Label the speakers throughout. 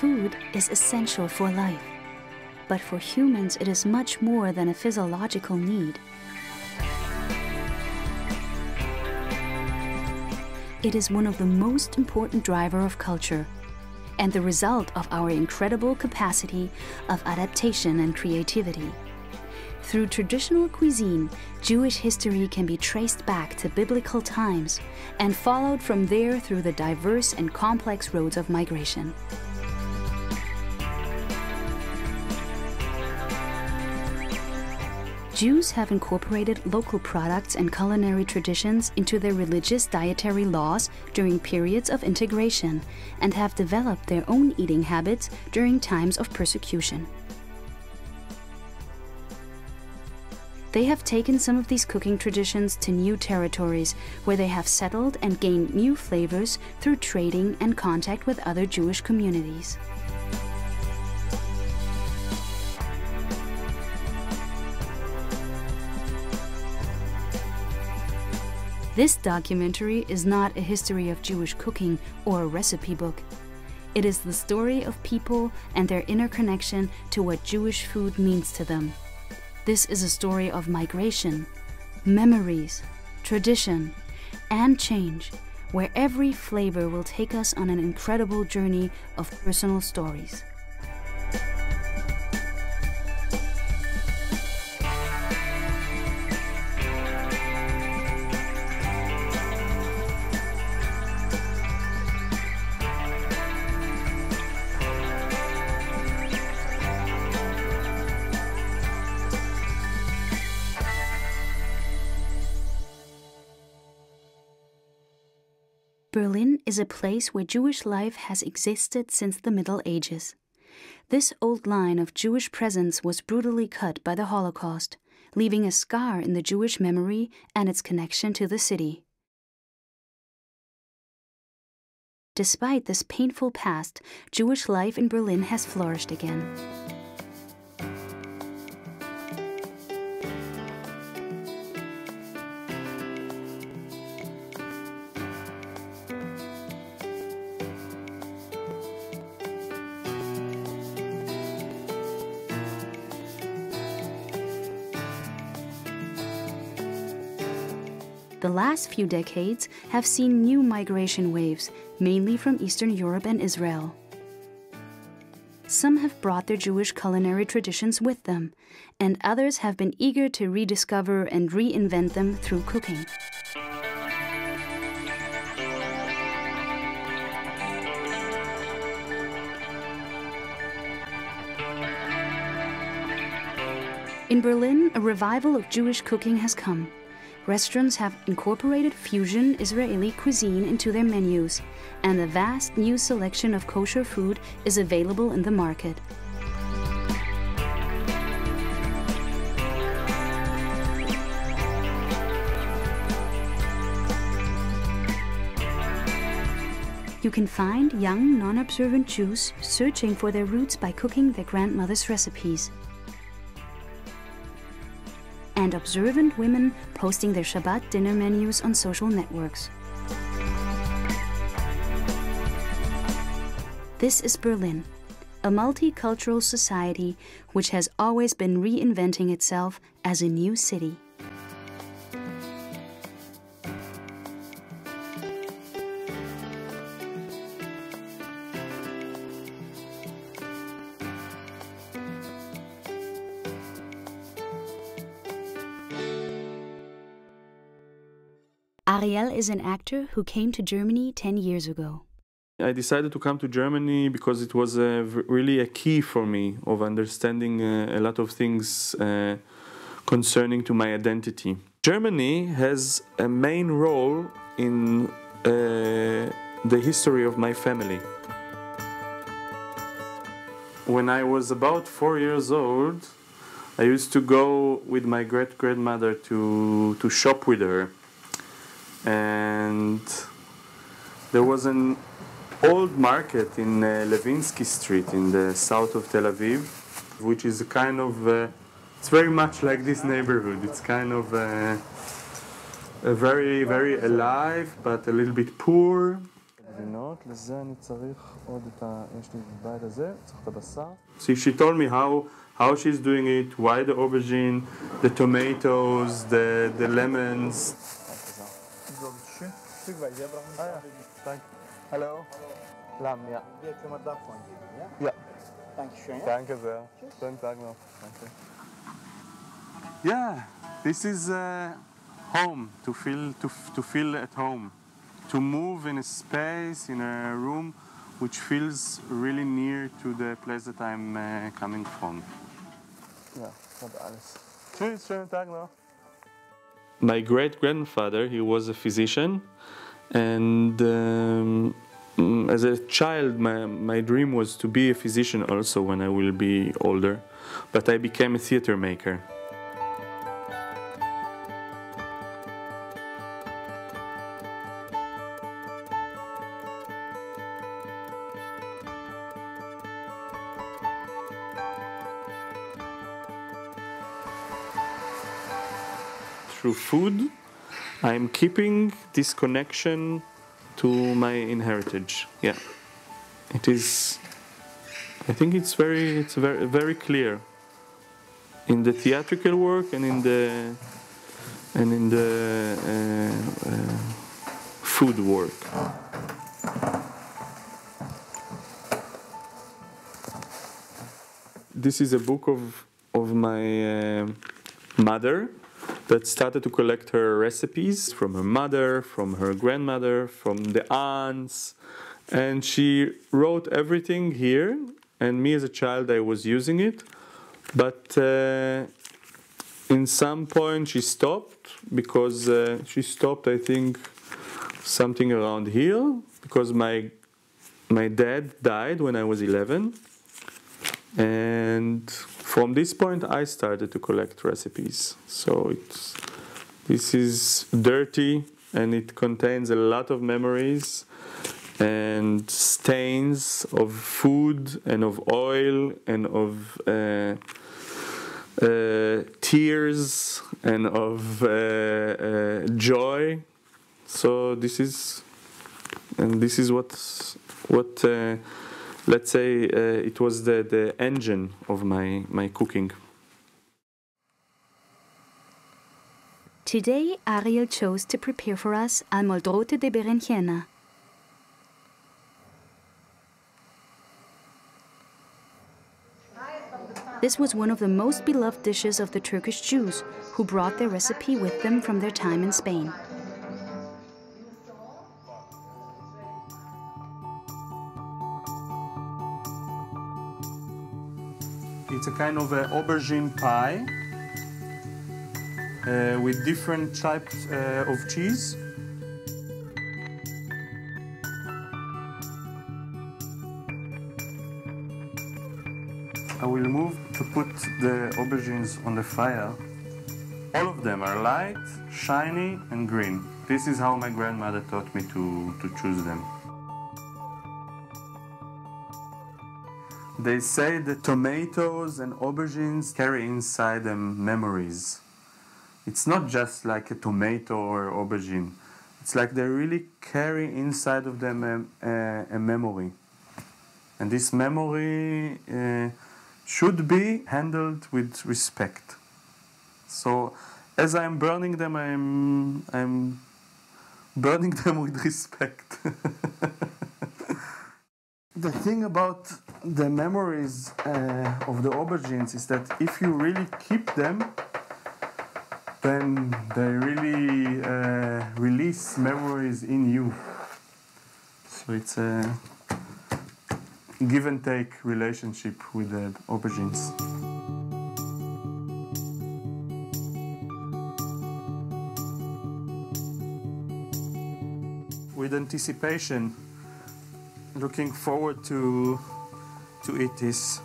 Speaker 1: Food is essential for life, but for humans it is much more than a physiological need. It is one of the most important drivers of culture and the result of our incredible capacity of adaptation and creativity. Through traditional cuisine, Jewish history can be traced back to biblical times and followed from there through the diverse and complex roads of migration. Jews have incorporated local products and culinary traditions into their religious dietary laws during periods of integration and have developed their own eating habits during times of persecution. They have taken some of these cooking traditions to new territories where they have settled and gained new flavors through trading and contact with other Jewish communities. This documentary is not a history of Jewish cooking or a recipe book. It is the story of people and their interconnection to what Jewish food means to them. This is a story of migration, memories, tradition, and change, where every flavor will take us on an incredible journey of personal stories. Berlin is a place where Jewish life has existed since the Middle Ages. This old line of Jewish presence was brutally cut by the Holocaust, leaving a scar in the Jewish memory and its connection to the city. Despite this painful past, Jewish life in Berlin has flourished again. The last few decades have seen new migration waves, mainly from Eastern Europe and Israel. Some have brought their Jewish culinary traditions with them, and others have been eager to rediscover and reinvent them through cooking. In Berlin, a revival of Jewish cooking has come. Restaurants have incorporated fusion Israeli cuisine into their menus, and a vast new selection of kosher food is available in the market. You can find young, non-observant Jews searching for their roots by cooking their grandmother's recipes, and observant women posting their Shabbat dinner menus on social networks. This is Berlin, a multicultural society which has always been reinventing itself as a new city. Ariel is an actor who came to Germany 10 years ago.
Speaker 2: I decided to come to Germany because it was really a key for me of understanding a lot of things concerning to my identity. Germany has a main role in the history of my family. When I was about 4 years old, I used to go with my great-grandmother to shop with her. And there was an old market in Levinsky Street in the south of Tel Aviv, which is a kind of, it's very much like this neighborhood. It's kind of very, very alive, but a little bit poor. גבינות, לזה אני צריך עוד את יש לי בבית הזה, צריך את הבשר. See, she told me how she's doing it, why the aubergine, the tomatoes, the lemons. Hello. Lamm, ja. Ja. Danke sehr. Schönen Tag noch. Danke. Yeah, this is home, to feel at home. To move in a space, in a room, which feels really near to the place that I'm coming from. Ja, das alles. Tschüss, schönen Tag noch. My great-grandfather, he was a physician, and as a child, my dream was to be a physician also when I will be older, but I became a theater maker. Through food, I'm keeping this connection to my heritage. Yeah, it is. I think it's very clear in the theatrical work and in the food work. This is a book of my mother, that started to collect her recipes from her mother, from her grandmother, from the aunts, and she wrote everything here, and me as a child I was using it, but in some point she stopped, because she stopped, I think, something around here, because my dad died when I was 11, and from this point I started to collect recipes. So this is dirty, and it contains a lot of memories and stains of food and of oil and of tears and of joy. So this is what let's say it was the engine of my cooking.
Speaker 1: Today, Ariel chose to prepare for us almoldote de berenjena. This was one of the most beloved dishes of the Turkish Jews, who brought their recipe with them from their time in Spain.
Speaker 2: It's a kind of aubergine pie with different types of cheese. I will move to put the aubergines on the fire. All of them are light, shiny, and green. This is how my grandmother taught me to choose them. They say that tomatoes and aubergines carry inside them memories. It's not just like a tomato or aubergine. It's like they really carry inside of them a memory. And this memory should be handled with respect. So as I'm burning them, I'm burning them with respect. The thing about the memories of the aubergines is that if you really keep them, then they really release memories in you. So it's a give and take relationship with the aubergines. With anticipation, looking forward to eat this.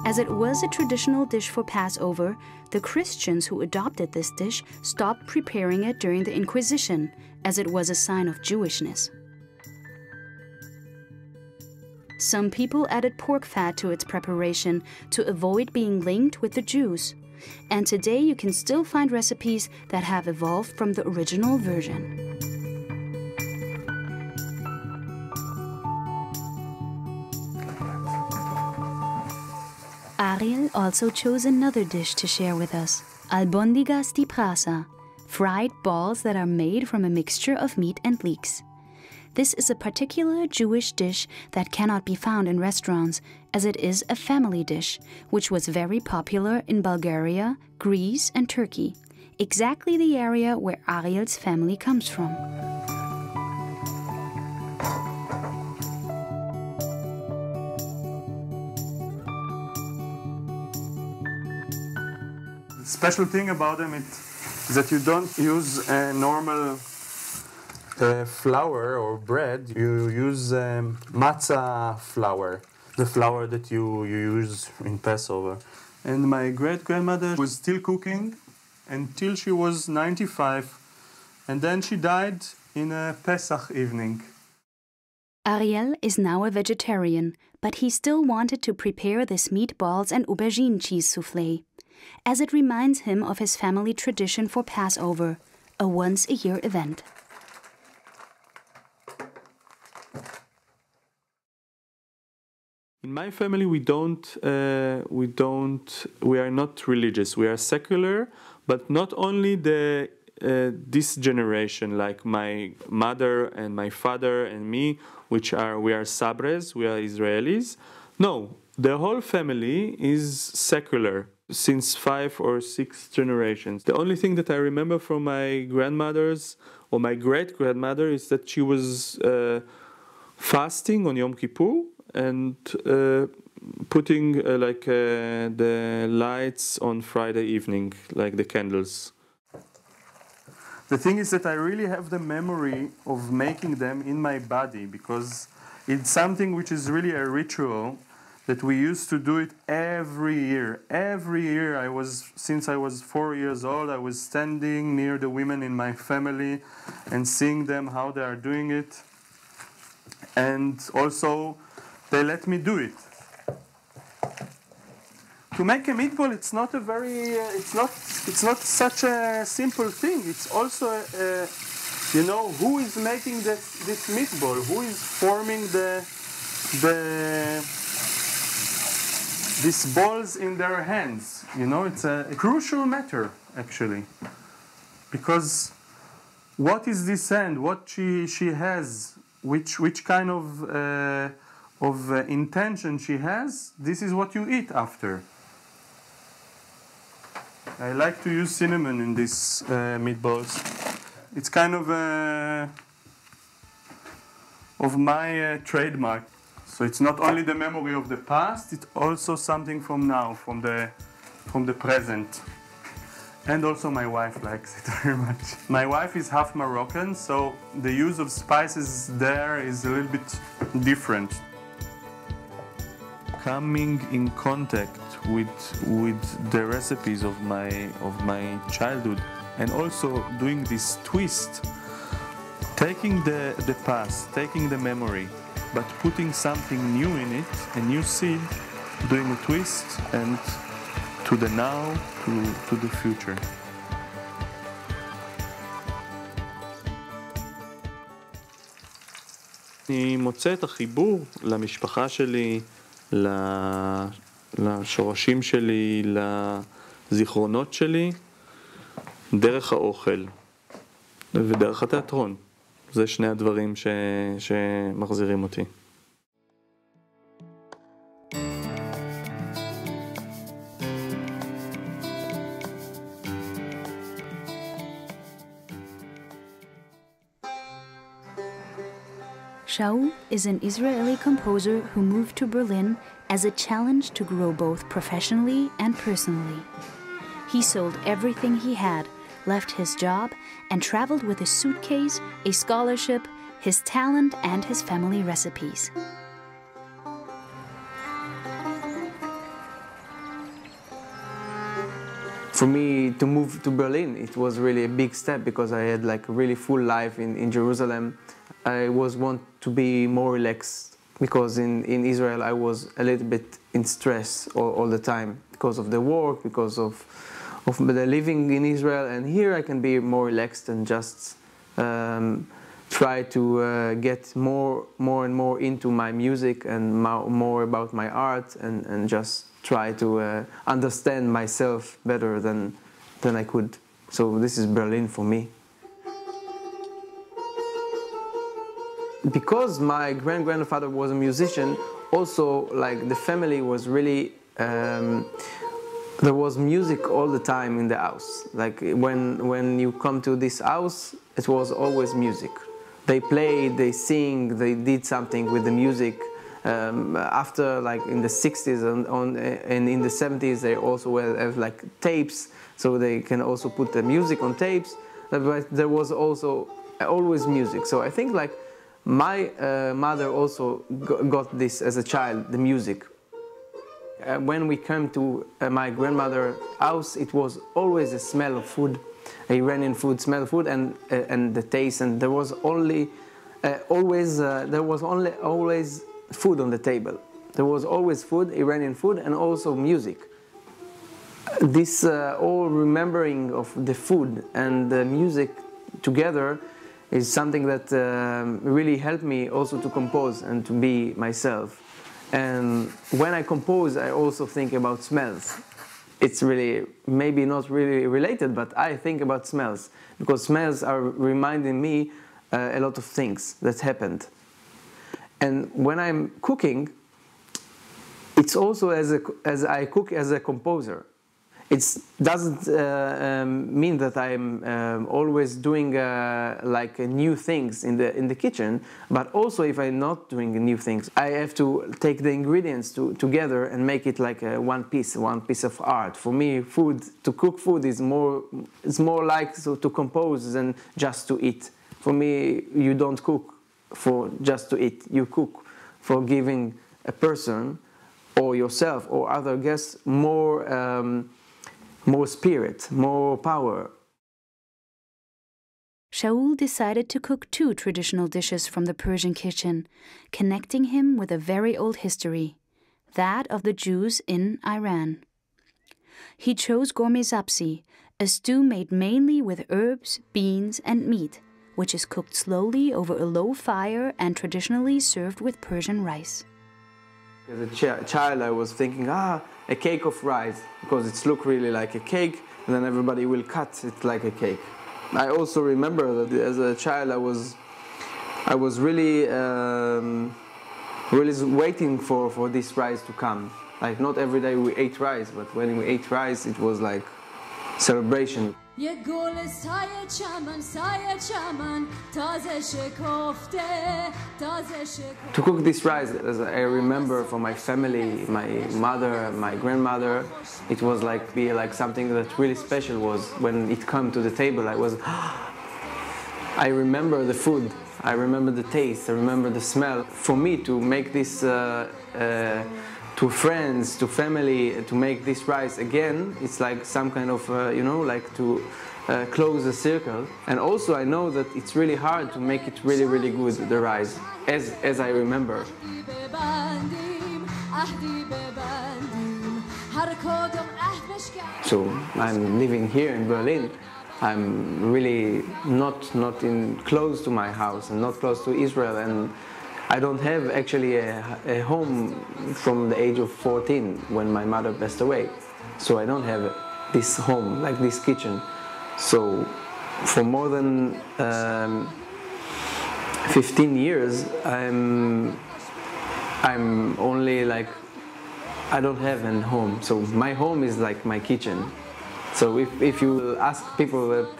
Speaker 1: As it was a traditional dish for Passover, the Christians who adopted this dish stopped preparing it during the Inquisition, as it was a sign of Jewishness. Some people added pork fat to its preparation to avoid being linked with the Jews. and today you can still find recipes that have evolved from the original version. Ariel also chose another dish to share with us, albondigas di prasa, fried balls that are made from a mixture of meat and leeks. This is a particular Jewish dish that cannot be found in restaurants, as it is a family dish, which was very popular in Bulgaria, Greece, and Turkey, exactly the area where Ariel's family comes from.
Speaker 2: The special thing about them is that you don't use a normal flour or bread. You use matzah flour, the flour that you use in Passover. And my great-grandmother was still cooking until she was 95, and then she died in a Pesach evening.
Speaker 1: Ariel is now a vegetarian, but he still wanted to prepare this meatballs and aubergine cheese soufflé, as it reminds him of his family tradition for Passover, a once-a-year event.
Speaker 2: In my family, we are not religious. We are secular, but not only this generation, like my mother and my father and me, we are Sabres, we are Israelis. No, the whole family is secular since 5 or 6 generations. The only thing that I remember from my grandmothers or my great-grandmother is that she was fasting on Yom Kippur and putting the lights on Friday evening, like the candles. The thing is that I really have the memory of making them in my body, because it's something which is really a ritual that we used to do it every year. Every year, since I was 4 years old, I was standing near the women in my family and seeing them how they are doing it. And also, they let me do it. To make a meatball, it's not such a simple thing. It's also, who is making this meatball? Who is forming these balls in their hands? It's a crucial matter, actually. Because what is this hand? What she has? Which kind of intention she has? This is what you eat after. I like to use cinnamon in these meatballs. It's kind of my trademark. So it's not only the memory of the past, it's also something from now, from the present. And also my wife likes it very much. My wife is half Moroccan, so the use of spices there is a little bit different. Coming in contact with the recipes of my childhood, and also doing this twist, taking the past, taking the memory, but putting something new in it, a new seed, doing a twist, and to the now, to the future. אני מוצא את החיבור למשפחה שלי, לשורשים שלי, לזיכרונות שלי, דרך האוכל ודרך התיאטרון. זה שני הדברים שמחזירים אותי.
Speaker 1: Shaul is an Israeli composer who moved to Berlin as a challenge to grow both professionally and personally. He sold everything he had, left his job, and traveled with a suitcase, a scholarship, his talent, and his family recipes.
Speaker 3: For me to move to Berlin, it was really a big step because I had like a really full life in Jerusalem. I want to be more relaxed because in Israel I was a little bit in stress all the time. because of the work, because of the living in Israel, and here I can be more relaxed and just try to get more and more into my music and more about my art, and just try to understand myself better than I could. So this is Berlin for me. Because my grandfather was a musician, also like the family was really there was music all the time in the house. Like when you come to this house, it was always music. They played, they sing, they did something with the music. After, like in the 60s and in the 70s, they also have like tapes, so they can also put the music on tapes. But there was also always music. So I think like my mother also got this as a child, the music. When we came to my grandmother's house, it was always a smell of food, Iranian food, smell of food, and the taste. And there was always food on the table. There was always food, Iranian food, and also music. This all remembering of the food and the music together is something that really helped me also to compose and to be myself. And when I compose, I also think about smells. It's really, maybe not really related, but I think about smells, because smells are reminding me a lot of things that happened. And when I'm cooking, it's also as I cook as a composer. It doesn't mean that I'm always doing like new things in the kitchen, but also if I'm not doing new things, I have to take the ingredients together and make it like one piece of art. For me, to cook food is more like to compose than just to eat. For me, you don't cook for just to eat. You cook for giving a person or yourself or other guests more spirit, more power.
Speaker 1: Shaul decided to cook 2 traditional dishes from the Persian kitchen, connecting him with a very old history, that of the Jews in Iran. He chose gourmet zapsi, a stew made mainly with herbs, beans, and meat, which is cooked slowly over a low fire and traditionally served with Persian rice.
Speaker 3: As a child, I was thinking, a cake of rice, because it looks really like a cake, and then everybody will cut it like a cake. I also remember that as a child, I was really waiting for this rice to come. Like, not every day we ate rice, but when we ate rice, it was like celebration. To cook this rice, as I remember from my family, my mother, my grandmother, it was like something that really special was when it came to the table. I remember the food, I remember the taste, I remember the smell. For me to make this to friends, to family, to make this rice again, it's like some kind of, like to close the circle. And also I know that it's really hard to make it really, really good, the rice, as I remember. So I'm living here in Berlin. I'm really not close to my house and not close to Israel, and I don't have actually a home from the age of 14 when my mother passed away. So I don't have this home, like this kitchen. So for more than 15 years, I'm only like, I don't have a home. So my home is like my kitchen. So if you ask people that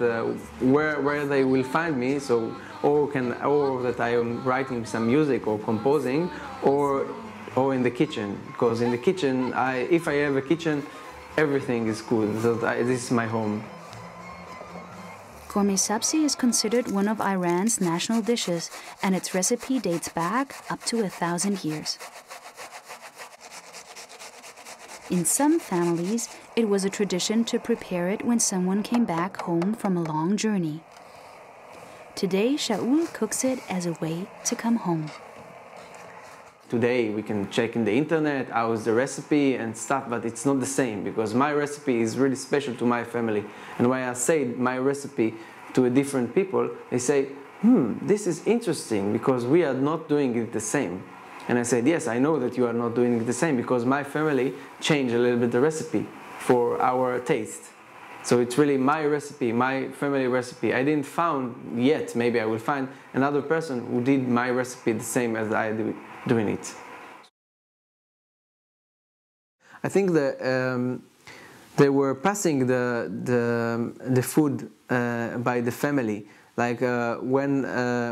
Speaker 3: where they will find me, so or that I am writing some music or composing, or in the kitchen, because in the kitchen, if I have a kitchen, everything is good. So this is my home.
Speaker 1: Gourmet sabzi is considered one of Iran's national dishes, and its recipe dates back up to 1,000 years. In some families, it was a tradition to prepare it when someone came back home from a long journey. Today, Shaul cooks it as a way to come home.
Speaker 3: today we can check in the internet how is the recipe and stuff, but it's not the same because my recipe is really special to my family. And when I say my recipe to a different people, they say, this is interesting because we are not doing it the same. And I said, yes, I know that you are not doing it the same because my family changed a little bit the recipe for our taste. So it's really my recipe, my family recipe. I didn't found yet, maybe I will find another person who did my recipe the same as I do doing it. I think that they were passing the food by the family. Like when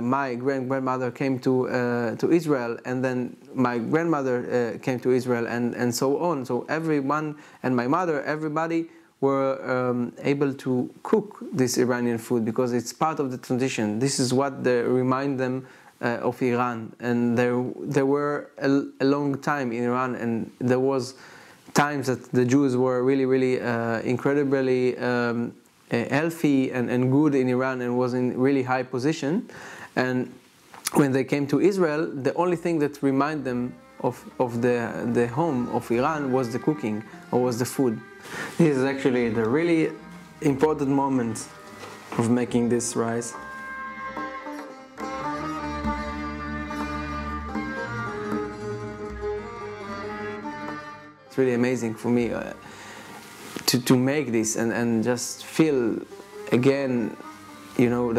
Speaker 3: my grandmother came to Israel, and then my grandmother came to Israel, and so on. So everyone, and my mother, everybody were able to cook this Iranian food because it's part of the tradition. This is what they remind them of Iran. And there were a long time in Iran, and there was times that the Jews were really incredibly healthy and good in Iran and was in really high position. And when they came to Israel, the only thing that reminded them of the home of Iran was the cooking, or was the food. This is actually the really important moment of making this rice. It's really amazing for me to make this and just feel again, you know,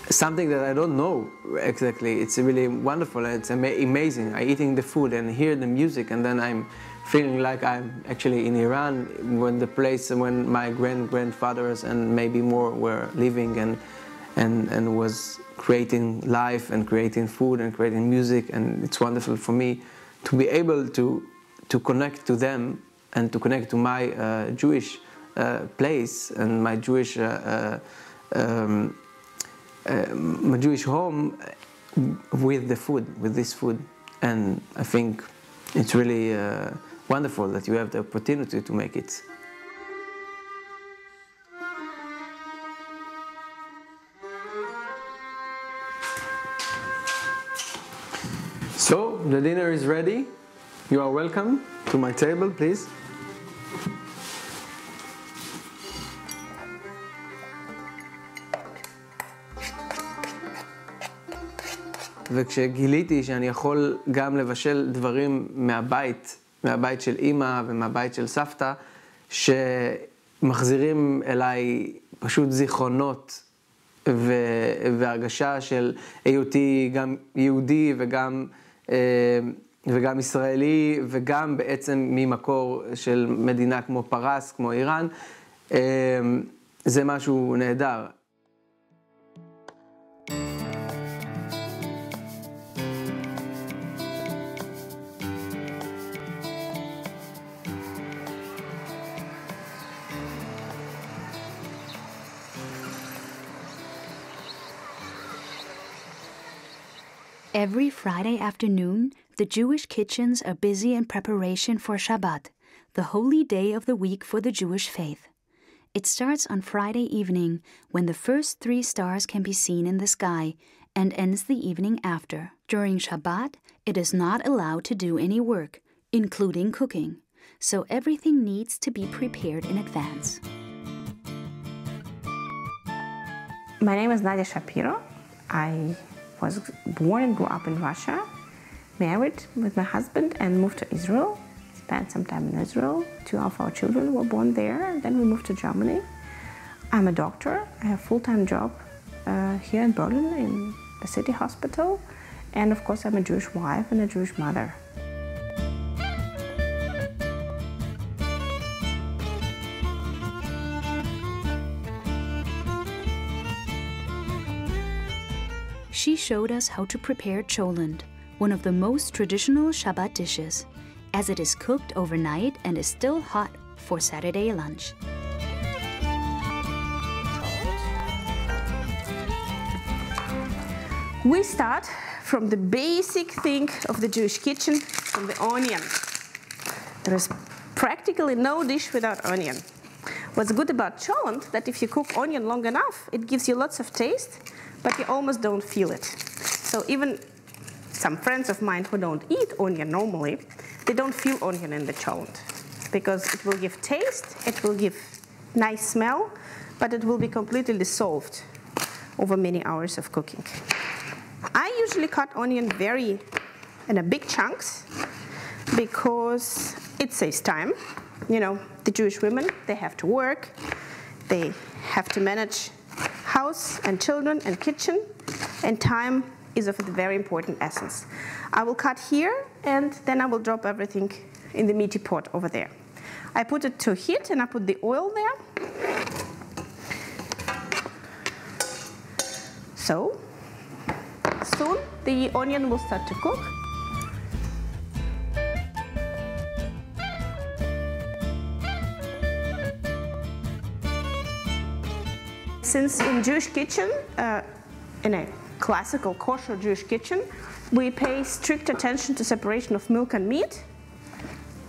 Speaker 3: something that I don't know exactly. It's really wonderful and it's amazing. I'm eating the food and hear the music, and then I'm feeling like I'm actually in Iran, when the place when my grandfathers and maybe more were living and was creating life and creating food and creating music. And it's wonderful for me to be able to connect to them and to connect to my Jewish place and my Jewish home with the food, with this food. And I think it's really wonderful that you have the opportunity to make it. So the dinner is ready. You are welcome to my table, please. וכשגיליתי שאני יכול גם לבשל דברים מהבית של אמא ומהבית של סבתא, שמחזירים אליי פשוט זיכרונות והרגשה של היותי גם יהודי וגם ישראלי, וגם בעצם ממקור של מדינה כמו פרס, כמו איראן, זה משהו נהדר.
Speaker 1: Every Friday afternoon, the Jewish kitchens are busy in preparation for Shabbat, the holy day of the week for the Jewish faith. It starts on Friday evening, when the first 3 stars can be seen in the sky, and ends the evening after. During Shabbat, it is not allowed to do any work, including cooking, so everything needs to be prepared in advance.
Speaker 4: My name is Nadia Shapiro. I was born and grew up in Russia, married with my husband and moved to Israel. Spent some time in Israel. 2 of our children were born there, and then we moved to Germany. I'm a doctor. I have a full-time job here in Berlin in the city hospital. And of course I'm a Jewish wife and a Jewish mother.
Speaker 1: She showed us how to prepare cholent, one of the most traditional Shabbat dishes, as it is cooked overnight and is still hot for Saturday lunch.
Speaker 4: We start from the basic thing of the Jewish kitchen, from the onion. There is practically no dish without onion. What's good about cholent, that if you cook onion long enough, it gives you lots of taste, but you almost don't feel it. So even some friends of mine who don't eat onion normally, they don't feel onion in the cholent because it will give taste, it will give nice smell, but it will be completely dissolved over many hours of cooking. I usually cut onion in a big chunks because it saves time. You know, the Jewish women, they have to work, they have to manage house and children and kitchen, and time is of a very important essence. I will cut here, and then I will drop everything in the meaty pot over there. I put it to heat, and I put the oil there. So, soon the onion will start to cook. Since in Jewish kitchen, in a classical kosher Jewish kitchen, we pay strict attention to separation of milk and meat.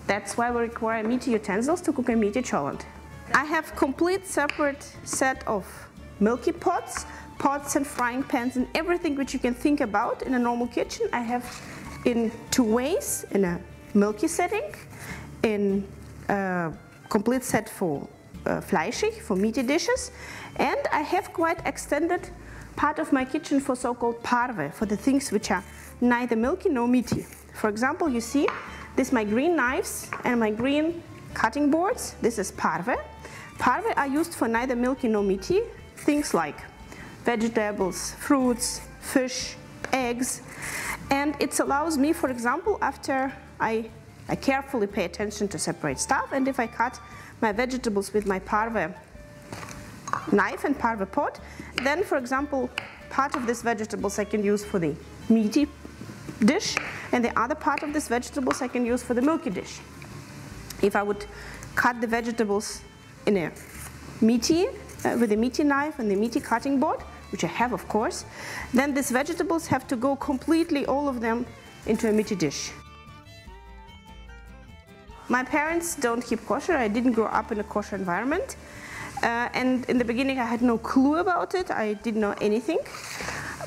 Speaker 4: That's why we require meaty utensils to cook a meaty cholent. I have complete separate set of milky pots and frying pans and everything which you can think about in a normal kitchen. I have in two ways, in a milky setting, in a complete set for fleischig, for meaty dishes, and I have quite extended part of my kitchen for so-called parve, for the things which are neither milky nor meaty. For example, you see, this my green knives and my green cutting boards. This is parve. Parve are used for neither milky nor meaty, things like vegetables, fruits, fish, eggs, and it allows me, for example, after I carefully pay attention to separate stuff, and if I cut my vegetables with my parve knife and parve pot, then, for example, part of these vegetables I can use for the meaty dish, and the other part of these vegetables I can use for the milky dish. If I would cut the vegetables in a meaty, with a meaty knife and the meaty cutting board, which I have, of course, then these vegetables have to go completely, all of them, into a meaty dish. My parents don't keep kosher. I didn't grow up in a kosher environment. And in the beginning I had no clue about it. I didn't know anything.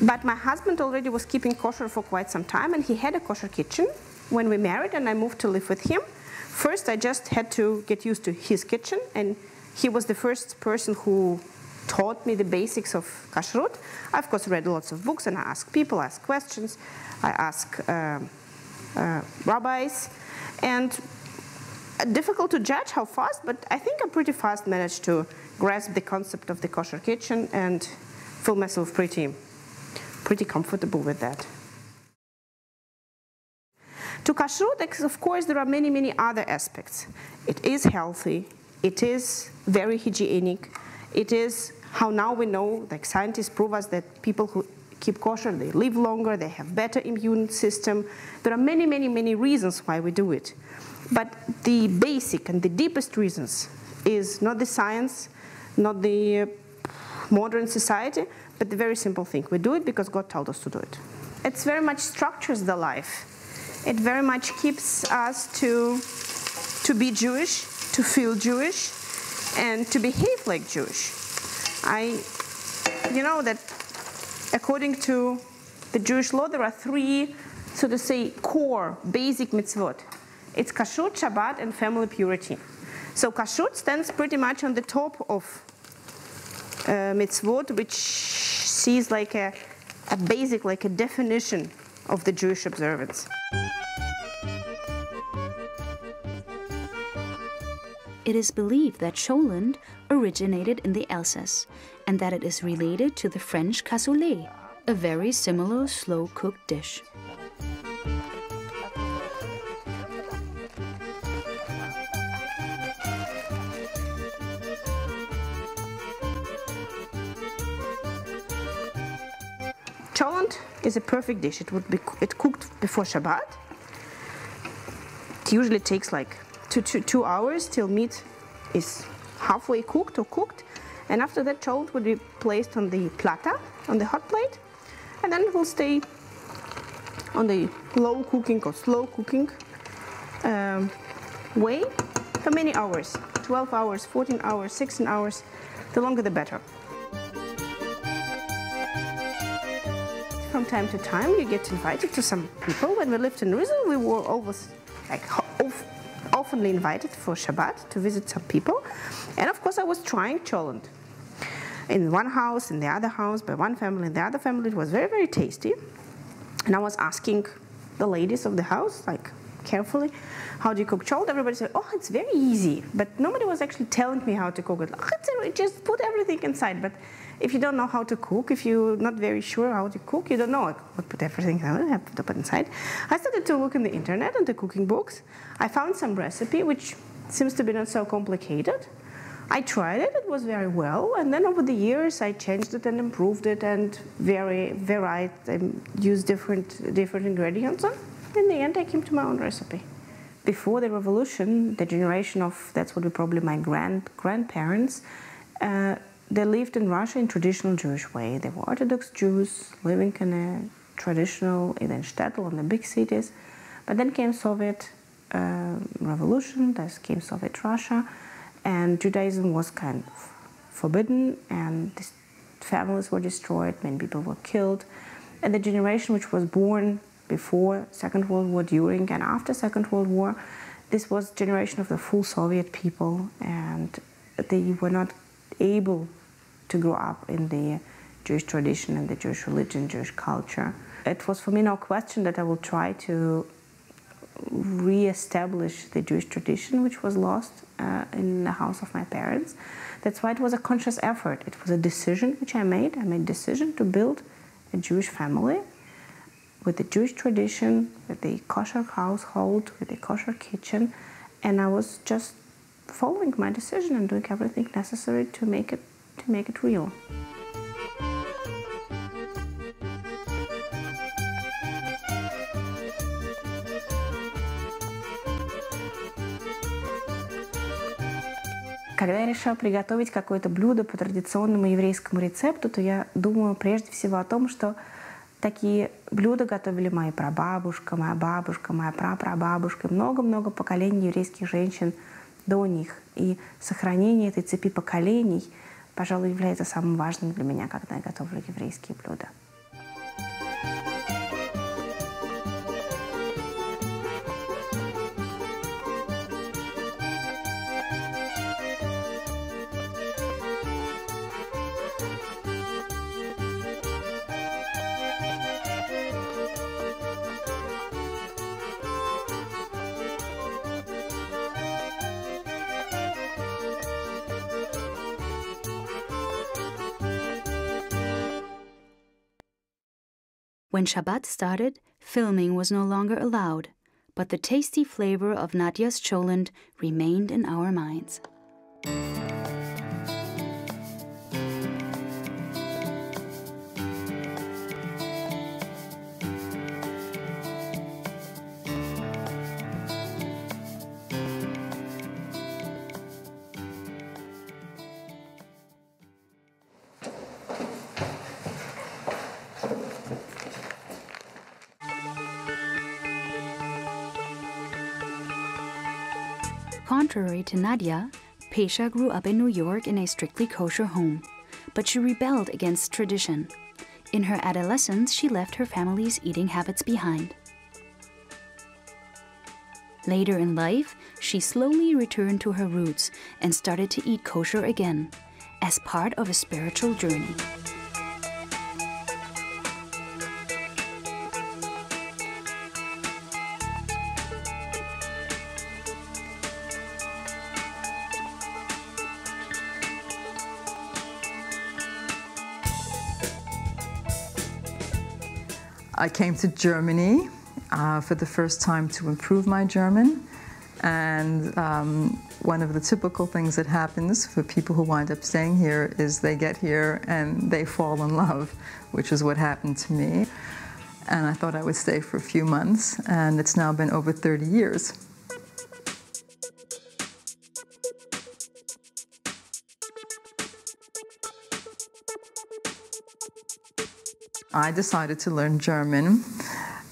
Speaker 4: But my husband already was keeping kosher for quite some time, and he had a kosher kitchen when we married and I moved to live with him. First I just had to get used to his kitchen, and he was the first person who taught me the basics of kashrut. I of course read lots of books, and I asked people, I asked questions, I asked rabbis, and difficult to judge how fast, but I think I pretty fast managed to grasp the concept of the kosher kitchen and feel myself pretty comfortable with that. To kashrut, of course, there are many, many other aspects. It is healthy, it is very hygienic, it is how now we know, like scientists prove us that people who keep kosher, they live longer, they have better immune system. There are many, many, many reasons why we do it. But the basic and the deepest reasons is not the science, not the modern society, but the very simple thing. We do it because God told us to do it. It very much structures the life. It very much keeps us to be Jewish, to feel Jewish, and to behave like Jewish. You know that according to the Jewish law, there are three, so to say, core, basic mitzvot. It's kashrut, Shabbat, and family purity. So kashrut stands pretty much on the top of mitzvot, which sees like a basic, like a definition of the Jewish observance.
Speaker 1: It is believed that cholent originated in the Alsace, and that it is related to the French cassoulet, a very similar slow-cooked dish.
Speaker 4: Cholent is a perfect dish. It cooked before Shabbat. It usually takes like 2 hours till meat is halfway cooked or cooked, and after that cholent would be placed on the plata, on the hot plate, and then it will stay on the low cooking or slow cooking way for many hours, 12 hours, 14 hours, 16 hours, the longer the better. from time to time you get invited to some people. When we lived in Israel, we were always like oftenly invited for Shabbat to visit some people. And of course I was trying cholent. In one house, in the other house, by one family, in the other family. It was very, very tasty. And I was asking the ladies of the house, like, carefully, how do you cook cholent? Everybody said, oh, it's very easy. But nobody was actually telling me how to cook it. Like, just put everything inside. But if you don't know how to cook, if you're not very sure how to cook, you don't know what put everything inside, have to put inside. I started to look in the internet and the cooking books. I found some recipe, which seems to be not so complicated. I tried it, it was very well, and then over the years I changed it and improved it and varied and used different ingredients. And in the end I came to my own recipe. Before the revolution, the generation of, that's what we probably my grandparents, they lived in Russia in traditional Jewish way. They were Orthodox Jews living in a traditional, in a shtetl, in the big cities. But then came Soviet revolution, then came Soviet Russia, and Judaism was kind of forbidden, and families were destroyed, many people were killed. And the generation which was born before Second World War, during and after Second World War, this was generation of the full Soviet people, and they were not able to grow up in the Jewish tradition and the Jewish religion, Jewish culture. It was for me no question that I will try to re-establish the Jewish tradition which was lost in the house of my parents. That's why it was a conscious effort. It was a decision which I made. I made a decision to build a Jewish family with the Jewish tradition, with the kosher household, with the kosher kitchen, and I was just following my decision and doing everything necessary to make it real. Когда я решаю приготовить какое-то блюдо по традиционному еврейскому рецепту, то я думаю прежде всего о том, что такие блюда готовили моя прабабушка, моя бабушка, моя прапрабабушка, много-много поколений еврейских женщин до них. И сохранение этой цепи поколений, пожалуй, является самым важным для меня, когда я готовлю еврейские блюда.
Speaker 1: When Shabbat started, filming was no longer allowed, but the tasty flavor of Nadia's cholent remained in our minds. Contrary to Nadia, Pesha grew up in New York in a strictly kosher home, but she rebelled against tradition. In her adolescence, she left her family's eating habits behind. Later in life, she slowly returned to her roots and started to eat kosher again, as part of a spiritual journey.
Speaker 5: I came to Germany for the first time to improve my German, and one of the typical things that happens for people who wind up staying here is they get here and they fall in love, which is what happened to me. And I thought I would stay for a few months, and it's now been over 30 years. I decided to learn German,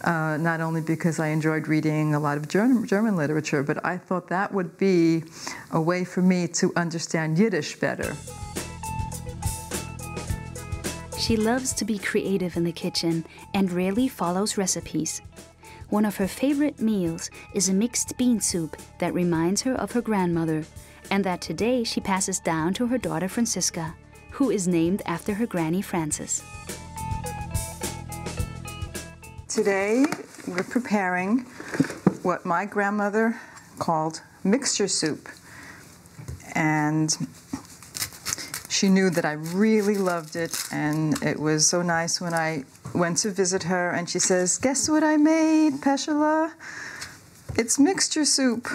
Speaker 5: not only because I enjoyed reading a lot of German literature, but I thought that would be a way for me to understand Yiddish better.
Speaker 1: She loves to be creative in the kitchen and rarely follows recipes. One of her favorite meals is a mixed bean soup that reminds her of her grandmother, and that today she passes down to her daughter Francisca, who is named after her granny Frances.
Speaker 5: Today we're preparing what my grandmother called mixture soup. And she knew that I really loved it, and it was so nice when I went to visit her and she says, "Guess what I made, Peshala? It's mixture soup."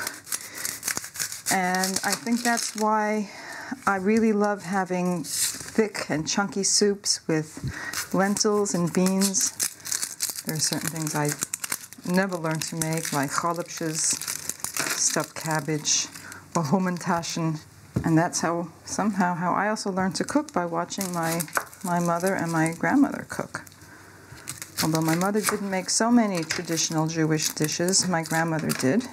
Speaker 5: And I think that's why I really love having thick and chunky soups with lentils and beans. There are certain things I never learned to make, like chalupshes, stuffed cabbage, or homentaschen. And that's somehow how I also learned to cook, by watching my mother and my grandmother cook. Although my mother didn't make so many traditional Jewish dishes, my grandmother did.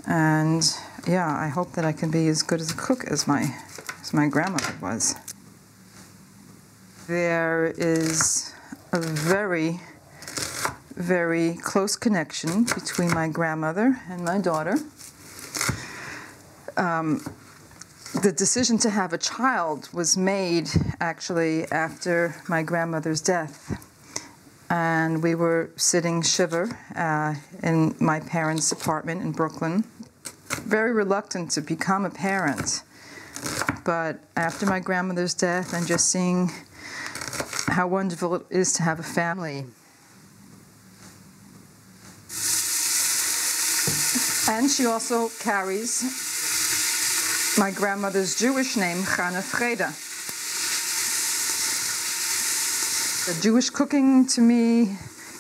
Speaker 5: And yeah, I hope that I can be as good as a cook as my grandmother was. There is a very, very close connection between my grandmother and my daughter. The decision to have a child was made actually after my grandmother's death. And we were sitting shiva in my parents' apartment in Brooklyn, very reluctant to become a parent. But after my grandmother's death and just seeing how wonderful it is to have a family. And she also carries my grandmother's Jewish name, Chana Freda. The Jewish cooking to me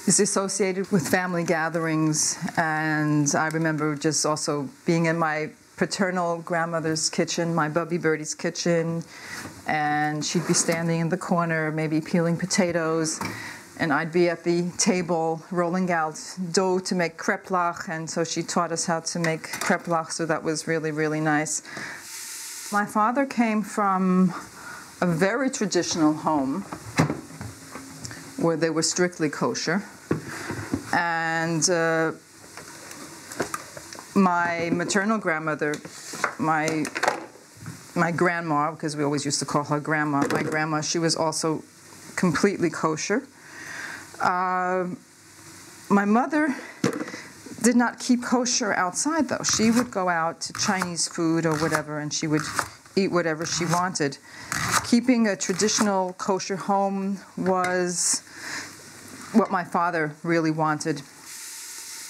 Speaker 5: is associated with family gatherings, and I remember just also being in my paternal grandmother's kitchen, my Bubby Birdie's kitchen, and she'd be standing in the corner, maybe peeling potatoes, and I'd be at the table rolling out dough to make kreplach, and so she taught us how to make kreplach, so that was really, really nice. My father came from a very traditional home where they were strictly kosher, and my maternal grandmother, my grandma, because we always used to call her grandma, my grandma, she was also completely kosher. My mother did not keep kosher outside, though. She would go out to Chinese food or whatever, and she would eat whatever she wanted. Keeping a traditional kosher home was what my father really wanted.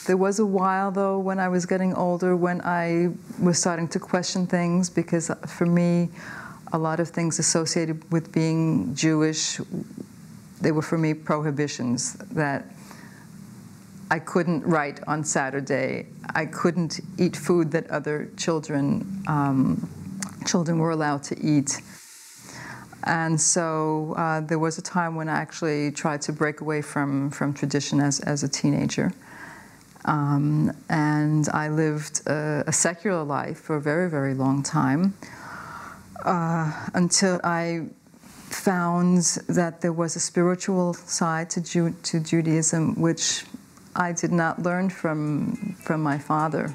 Speaker 5: There was a while, though, when I was getting older, when I was starting to question things, because for me, a lot of things associated with being Jewish, they were for me prohibitions, that I couldn't write on Saturday. I couldn't eat food that other children were allowed to eat. And so there was a time when I actually tried to break away from tradition as a teenager. And I lived a secular life for a very, very long time until I found that there was a spiritual side to Judaism, which I did not learn from my father.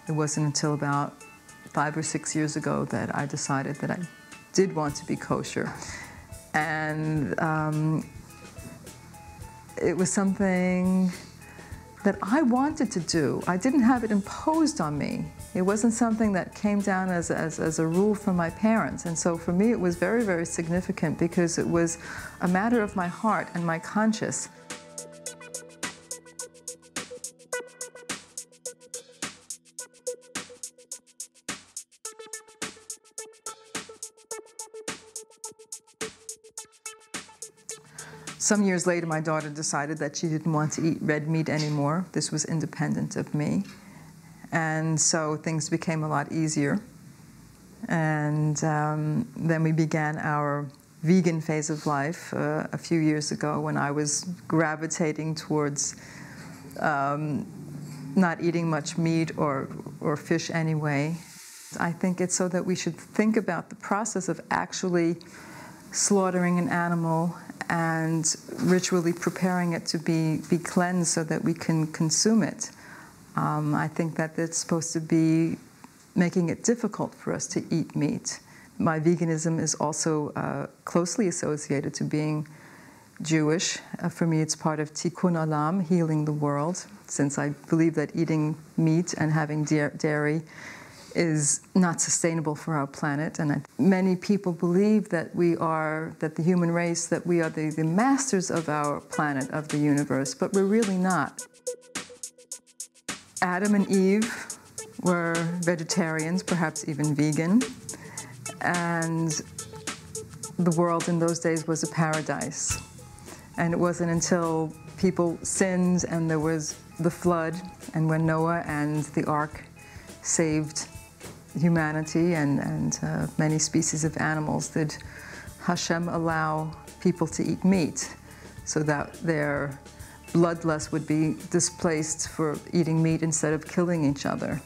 Speaker 5: It wasn't until about 5 or 6 years ago that I decided that I did want to be kosher. And it was something that I wanted to do. I didn't have it imposed on me. It wasn't something that came down as a rule from my parents. And so for me it was very, very significant, because it was a matter of my heart and my conscience. Some years later, my daughter decided that she didn't want to eat red meat anymore. This was independent of me. And so things became a lot easier. And then we began our vegan phase of life a few years ago, when I was gravitating towards not eating much meat or fish anyway. I think it's so that we should think about the process of actually slaughtering an animal and ritually preparing it to be cleansed so that we can consume it. I think that it's supposed to be making it difficult for us to eat meat. My veganism is also closely associated to being Jewish. For me, it's part of Tikkun Olam, healing the world, since I believe that eating meat and having dairy is not sustainable for our planet. And many people believe that that the human race, that we are the masters of our planet, of the universe, but we're really not. Adam and Eve were vegetarians, perhaps even vegan, and the world in those days was a paradise. And it wasn't until people sinned and there was the flood, and when Noah and the ark saved humanity and many species of animals, did Hashem allow people to eat meat so that their bloodlust would be displaced for eating meat instead of killing each other.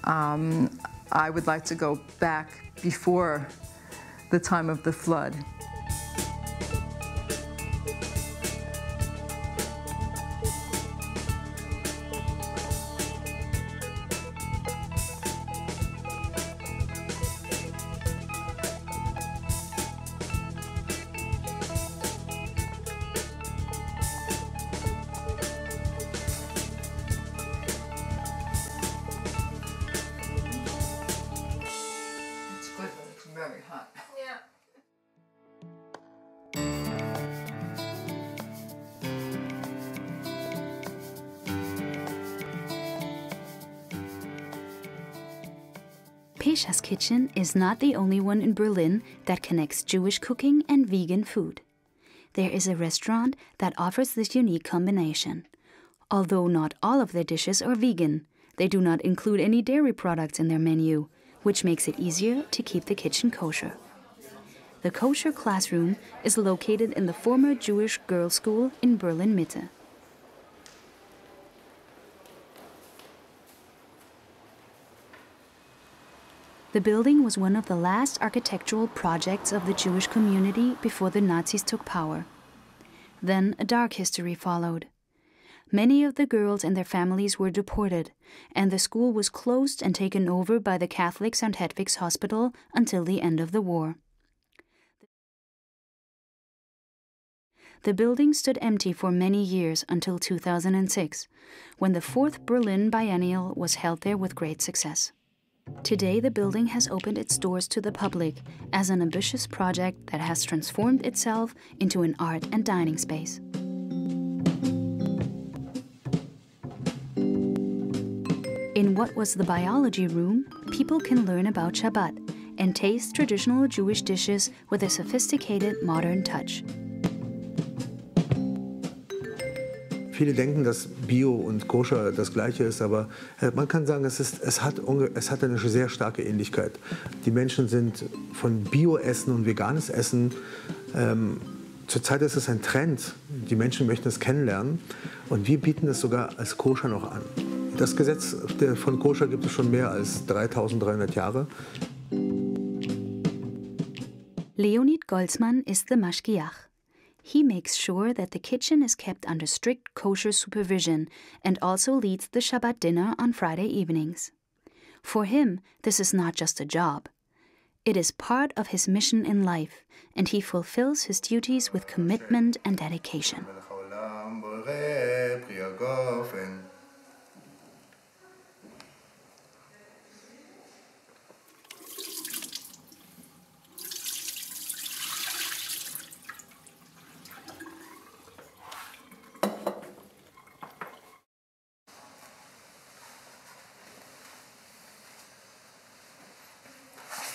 Speaker 5: I would like to go back before the time of the flood.
Speaker 6: Very hot. Yeah.
Speaker 1: Pesha's Kitchen is not the only one in Berlin that connects Jewish cooking and vegan food. There is a restaurant that offers this unique combination. Although not all of their dishes are vegan, they do not include any dairy products in their menu, which makes it easier to keep the kitchen kosher. The kosher classroom is located in the former Jewish girls' school in Berlin Mitte. The building was one of the last architectural projects of the Jewish community before the Nazis took power. Then a dark history followed. Many of the girls and their families were deported, and the school was closed and taken over by the Catholic St. Hedwig's Hospital until the end of the war. The building stood empty for many years until 2006, when the 4th Berlin Biennial was held there with great success. Today, the building has opened its doors to the public as an ambitious project that has transformed itself into an art and dining space. In what was the biology room, people can learn about Shabbat and taste traditional Jewish dishes with a sophisticated modern touch.
Speaker 7: Viele denken, dass Bio und Koscher das Gleiche ist, aber man kann sagen, es hat eine sehr starke Ähnlichkeit. Die Menschen sind von Bio-Essen und veganes Essen, zurzeit ist es ein Trend, die Menschen möchten es kennenlernen und wir bieten es sogar als Koscher noch an. Das Gesetz von Koscher gibt es schon mehr als 3300 Jahre.
Speaker 1: Leonid Golzmann is the mashgiach. He makes sure that the kitchen is kept under strict kosher supervision and also leads the Shabbat dinner on Friday evenings. For him, this is not just a job. It is part of his mission in life, and he fulfills his duties with commitment and dedication.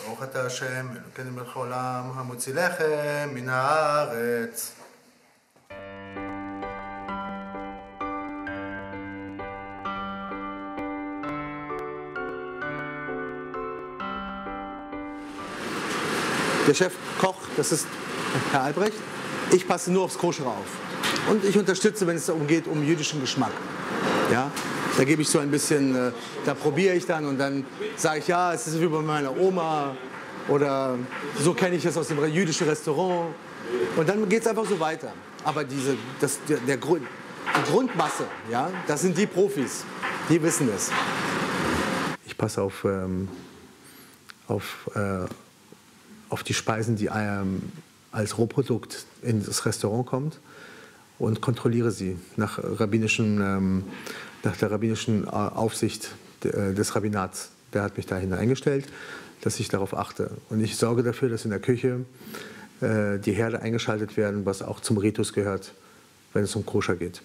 Speaker 7: ברוך אתה השם, אלוקינו מלך העולם, המוציא לחם מן הארץ. Der Chefkoch, das ist Herr Albrecht. Ich passe nur aufs Koschere auf. Und ich unterstütze, wenn es darum geht, um jüdischen Geschmack. Ja? Da gebe ich so ein bisschen, da probiere ich dann und dann sage ich, ja, es ist wie bei meiner Oma oder so kenne ich es aus dem jüdischen Restaurant. Und dann geht es einfach so weiter. Aber die Grundmasse, ja, das sind die Profis, die wissen es. Ich passe auf die Speisen, die als Rohprodukt ins Restaurant kommt und kontrolliere sie nach der rabbinischen Aufsicht des Rabbinats. Der hat mich da hineingestellt, dass ich darauf achte. Und ich sorge dafür, dass in der Küche die Herde eingeschaltet werden, was auch zum Ritus gehört, wenn es um Koscher geht.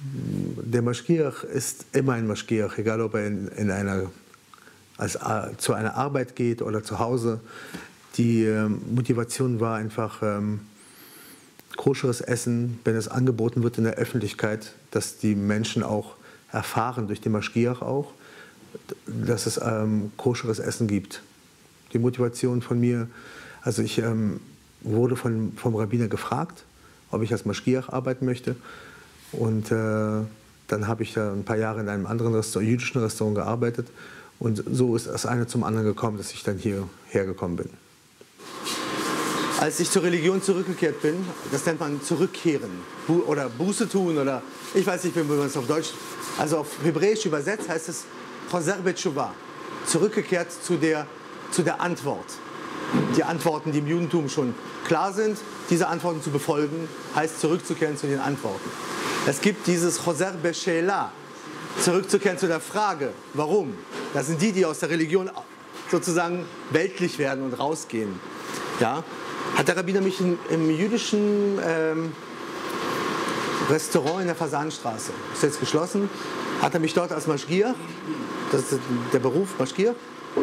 Speaker 7: Der Maschgiach ist immer ein Maschgiach, egal ob er zu einer Arbeit geht oder zu Hause. Die Motivation war einfach koscheres Essen, wenn es angeboten wird in der Öffentlichkeit, dass die Menschen auch erfahren, durch den Maschgiach auch, dass es koscheres Essen gibt. Die Motivation von mir, also ich wurde vom Rabbiner gefragt, ob ich als Maschgiach arbeiten möchte. Und dann habe ich da ein paar Jahre in einem anderen jüdischen Restaurant gearbeitet. Und so ist das eine zum anderen gekommen, dass ich dann hierher gekommen bin. Als ich zur Religion zurückgekehrt bin, das nennt man zurückkehren oder Buße tun oder ich weiß nicht, wie man es auf Deutsch, also auf Hebräisch übersetzt heißt es Choser betshuvah, zurückgekehrt zu der Antwort. Die Antworten, die im Judentum schon klar sind, diese Antworten zu befolgen, heißt zurückzukehren zu den Antworten. Es gibt dieses Choser beshelah, zurückzukehren zu der Frage, warum. Das sind die aus der Religion sozusagen weltlich werden und rausgehen. Ja? Hat der Rabbiner mich im jüdischen Restaurant in der Fasanstraße, ist jetzt geschlossen, hat er mich dort als Maschgiach, das ist der Beruf Maschgiach,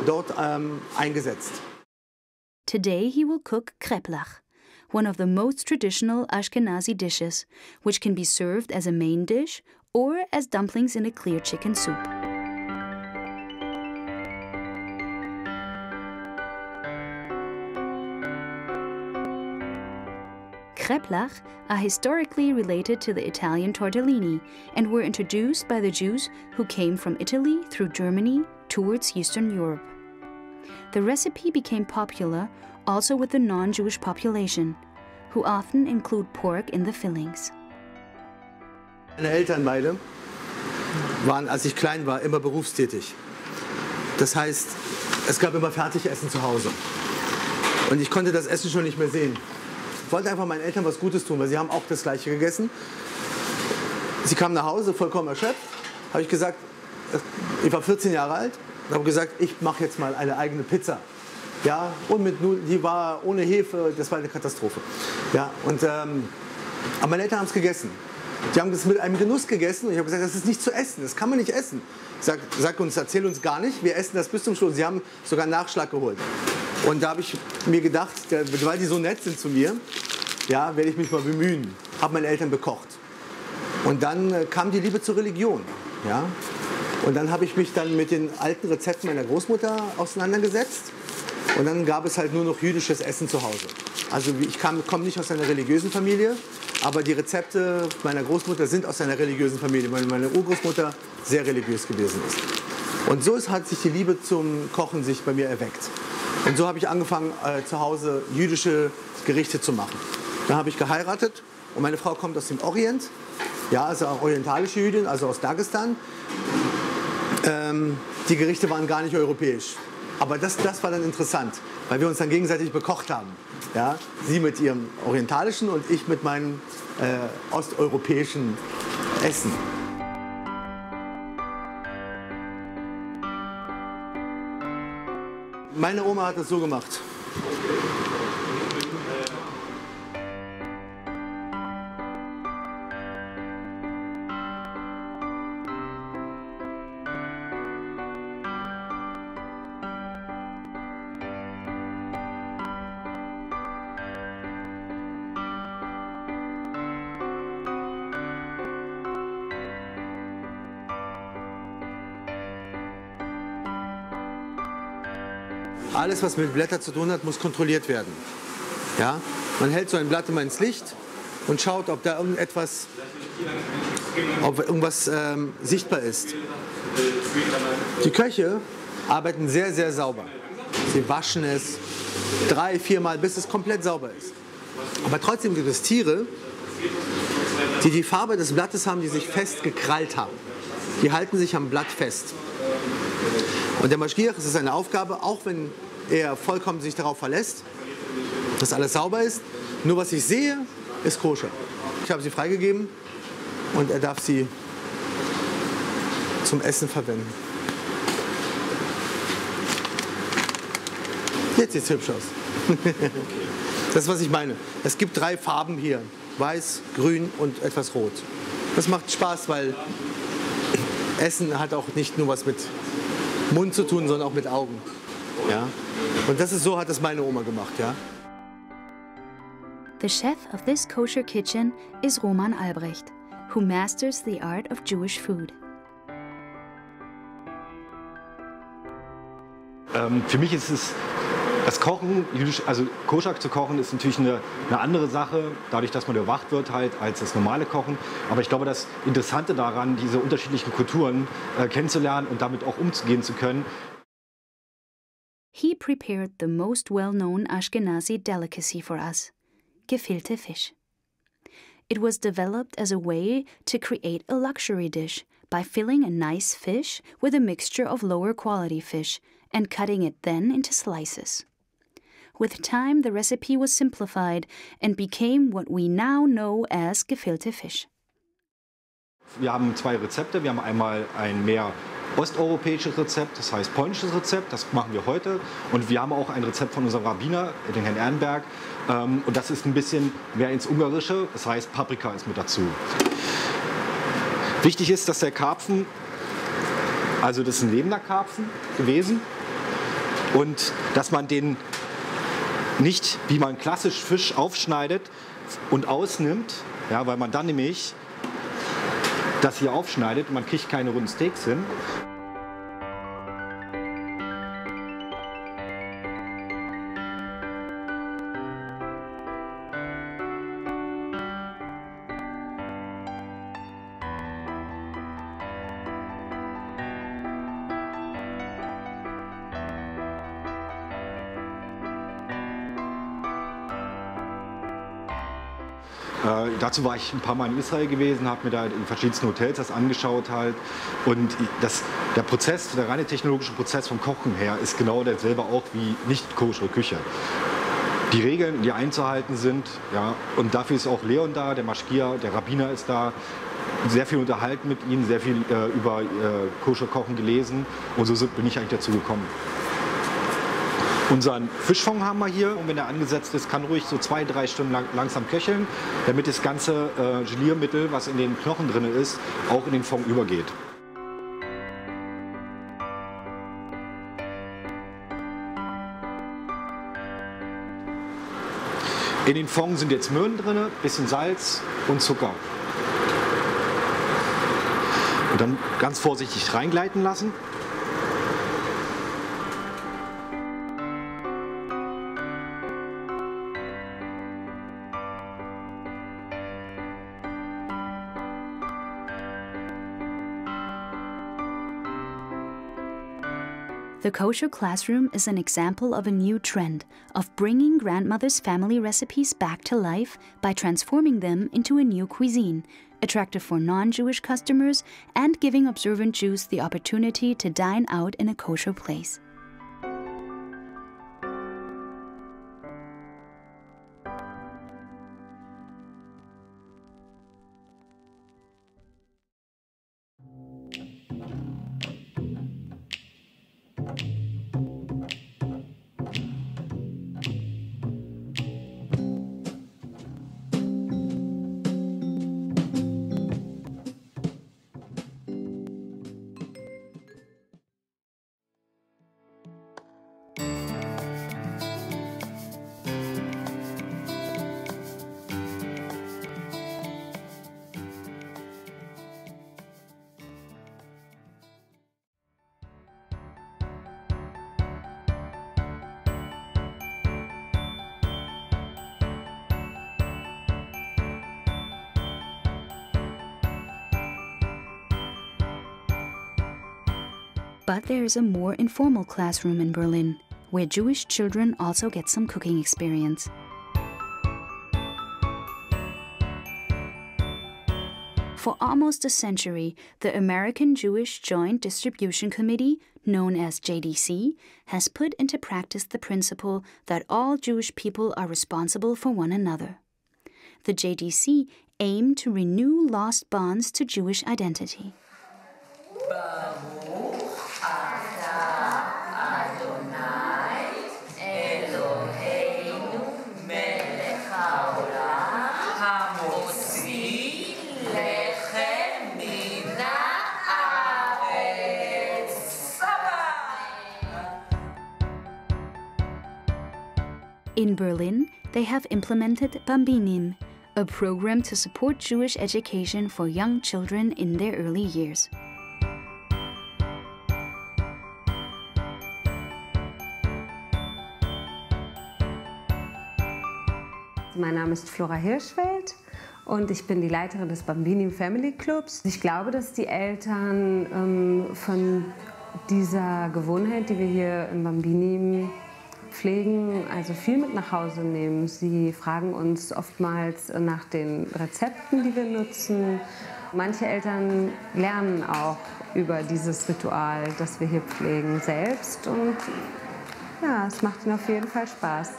Speaker 7: dort eingesetzt.
Speaker 1: Today he will cook kreplach, one of the most traditional Ashkenazi dishes, which can be served as a main dish or as dumplings in a clear chicken soup. Kreplach are historically related to the Italian tortellini and were introduced by the Jews who came from Italy through Germany towards Eastern Europe. The recipe became popular also with the non-Jewish population, who often include pork in the fillings.
Speaker 7: Meine Eltern beide waren, als ich klein war, immer berufstätig. Das heißt, es gab immer Fertigessen zu Hause. Und ich konnte das Essen schon nicht mehr sehen. Ich wollte einfach meinen Eltern was Gutes tun, weil sie haben auch das Gleiche gegessen. Sie kamen nach Hause, vollkommen erschöpft. Habe ich gesagt, ich war 14 Jahre alt, und habe gesagt, ich mache jetzt mal eine eigene Pizza. Ja, und mit Nudeln, die war ohne Hefe, das war eine Katastrophe. Ja, und, aber meine Eltern haben es gegessen. Die haben das mit einem Genuss gegessen und ich habe gesagt, das ist nicht zu essen, das kann man nicht essen. Sag uns, erzähl uns gar nicht, wir essen das bis zum Schluss. Sie haben sogar einen Nachschlag geholt. Und da habe ich mir gedacht, weil die so nett sind zu mir, ja, werde ich mich mal bemühen. Habe meine Eltern bekocht. Und dann kam die Liebe zur Religion. Ja? Und dann habe ich mich dann mit den alten Rezepten meiner Großmutter auseinandergesetzt. Und dann gab es halt nur noch jüdisches Essen zu Hause. Also ich komme nicht aus einer religiösen Familie, aber die Rezepte meiner Großmutter sind aus einer religiösen Familie, weil meine Urgroßmutter sehr religiös gewesen ist. Und so hat sich die Liebe zum Kochen sich bei mir erweckt. Und so habe ich angefangen, zu Hause jüdische Gerichte zu machen. Dann habe ich geheiratet und meine Frau kommt aus dem Orient, ja, also auch orientalische Jüdin, also aus Dagestan. Die Gerichte waren gar nicht europäisch. Aber das war dann interessant, weil wir uns dann gegenseitig bekocht haben. Ja? Sie mit ihrem orientalischen und ich mit meinem osteuropäischen Essen. Meine Oma hat das so gemacht. alles, was mit Blättern zu tun hat, muss kontrolliert werden. Ja? Man hält so ein Blatt immer ins Licht und schaut, ob da irgendwas sichtbar ist. Die Köche arbeiten sehr, sehr sauber. Sie waschen es 3-, 4 Mal, bis es komplett sauber ist. Aber trotzdem gibt es Tiere, die die Farbe des Blattes haben, die sich fest gekrallt haben. Die halten sich am Blatt fest. Und der Maschgiach, es ist eine Aufgabe, auch wenn er vollkommen sich darauf verlässt, dass alles sauber ist. Nur was ich sehe, ist koscher. Ich habe sie freigegeben und er darf sie zum Essen verwenden. Jetzt sieht es hübsch aus. Das ist, was ich meine. Es gibt 3 Farben hier. Weiß, grün und etwas rot. Das macht Spaß, weil Essen hat auch nicht nur was mit Mund zu tun, sondern auch mit Augen. Ja? Und das ist, so hat es meine Oma gemacht. Ja?
Speaker 1: The chef of this kosher kitchen is Roman Albrecht, who masters the art of Jewish food.
Speaker 6: Für mich ist es das Kochen, also koscher zu kochen, ist natürlich eine andere Sache, dadurch, dass man überwacht wird halt, als das normale Kochen. Aber ich glaube, das Interessante daran, diese unterschiedlichen Kulturen kennenzulernen und damit auch umzugehen zu können.
Speaker 1: He prepared the most well-known Ashkenazi delicacy for us, gefilte fish. It was developed as a way to create a luxury dish by filling a nice fish with a mixture of lower quality fish and cutting it then into slices. With time, the recipe was simplified and became what we now know as gefilte fish.
Speaker 6: Wir haben 2 Rezepte. Wir haben einmal ein mehr osteuropäisches Rezept, das heißt polnisches Rezept, das machen wir heute. Und wir haben auch ein Rezept von unserem Rabbiner, den Herrn Ehrenberg. Und das ist ein bisschen mehr ins Ungarische, das heißt Paprika ist mit dazu. Wichtig ist, dass der Karpfen, also das ist ein lebender Karpfen gewesen, und dass man den nicht, wie man klassisch Fisch aufschneidet und ausnimmt, ja, weil man dann nämlich das hier aufschneidet und man kriegt keine runden Steaks hin. Dazu war ich ein paar Mal in Israel gewesen, habe mir da in verschiedensten Hotels das angeschaut halt. Und der Prozess, der reine technologische Prozess vom Kochen her ist genau derselbe auch wie nicht koschere Küche. Die Regeln, die einzuhalten sind, ja, und dafür ist auch Leon da, der Maschgiach, der Rabbiner ist da. Sehr viel unterhalten mit ihnen, sehr viel über koscher Kochen gelesen, und so bin ich eigentlich dazu gekommen. Unseren Fischfond haben wir hier, und wenn er angesetzt ist, kann ruhig so 2-3 Stunden langsam köcheln, damit das ganze Geliermittel, was in den Knochen drin ist, auch in den Fond übergeht. In den Fond sind jetzt Möhren drin, bisschen Salz und Zucker. Und dann ganz vorsichtig reingleiten lassen.
Speaker 1: The kosher classroom is an example of a new trend of bringing grandmother's family recipes back to life by transforming them into a new cuisine, attractive for non-Jewish customers and giving observant Jews the opportunity to dine out in a kosher place. But there is a more informal classroom in Berlin, where Jewish children also get some cooking experience. For almost a century, the American Jewish Joint Distribution Committee, known as JDC, has put into practice the principle that all Jewish people are responsible for one another. The JDC aimed to renew lost bonds to Jewish identity. In Berlin, they have implemented Bambinim, a program to support Jewish education for young children in their early years.
Speaker 8: Mein Name ist Flora Hirschfeld und ich bin die Leiterin des Bambinim Family Clubs. Ich glaube, dass die Eltern von dieser Gewohnheit, die wir hier im Bambinim pflegen, also viel mit nach Hause nehmen. Sie fragen uns oftmals nach den Rezepten, die wir nutzen. Manche Eltern lernen auch über dieses Ritual, das wir hier pflegen, selbst. Und ja, es macht ihnen auf jeden Fall Spaß.